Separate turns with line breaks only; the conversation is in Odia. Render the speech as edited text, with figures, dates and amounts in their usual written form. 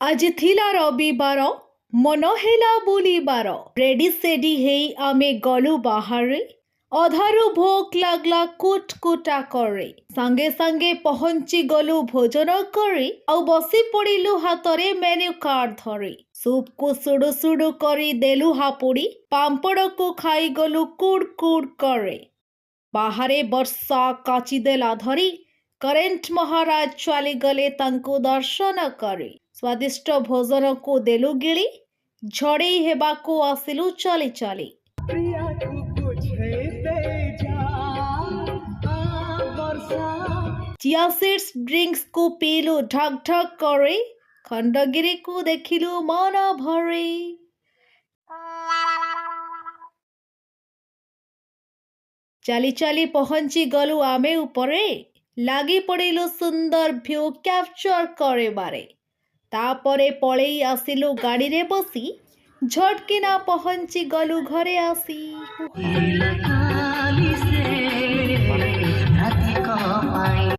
ଆଜି ଥିଲା ରବିବାର, ମନ ହେଲା ବୁଲିବାର। ରେଡି ସେଡି ହେଇ ଆମେ ଗଲୁ ବାହାରେ। ଅଧାରୁ ଭୋକ ଲାଗଲା କୁଟକୁଟା କରି। ସାଙ୍ଗେ ସାଙ୍ଗେ ପହଞ୍ଚି ଗଲୁ ଭୋଜନ କରି। ଆଉ ବସି ପଡ଼ିଲୁ ହାତରେ ମେନ୍ୟୁ କାର୍ଡ ଧରି। ସୁପକୁ ସୁଡୁ ସୁଡୁ କରି ଦେଲୁ ହାପୁଡ଼ି। ପାମ୍ପଡ଼କୁ ଖାଇଗଲୁ କୁଡ୍ କୁଡ୍ କରି। ବାହାରେ ବର୍ଷା କାଚିଦେଲା ଧରି। କରେଣ୍ଟ ମହାରାଜ ଚାଲିଗଲେ ତାଙ୍କୁ ଦର୍ଶନ କରି। ସ୍ୱାଦିଷ୍ଟ ଭୋଜନକୁ ଦେଲୁ ଗିଳି। ଝଡ଼େଇ ହେବାକୁ ଆସିଲୁ ଚାଲି ଚାଲି। ଚିଆ ସିଡ୍ସ ଡ୍ରିଙ୍କ୍ସକୁ ପିଇଲୁ ଢକ୍ ଢକ୍ କରି। ଖଣ୍ଡଗିରିକୁ ଦେଖିଲୁ ମନ ଭରି। ଚାଲି ଚାଲି ପହଞ୍ଚି ଗଲୁ ଆମେ ଉପରେ। ଲାଗି ପଡ଼ିଲୁ ସୁନ୍ଦର ଭ୍ୟୁ କ୍ୟାପଚର କରିବାରେ। ତାପରେ ପଳେଇ ଆସିଲୁ ଗାଡ଼ିରେ ବସି। ଝଟକିନା ପହଞ୍ଚି ଗଲୁ ଘରେ ଆସି।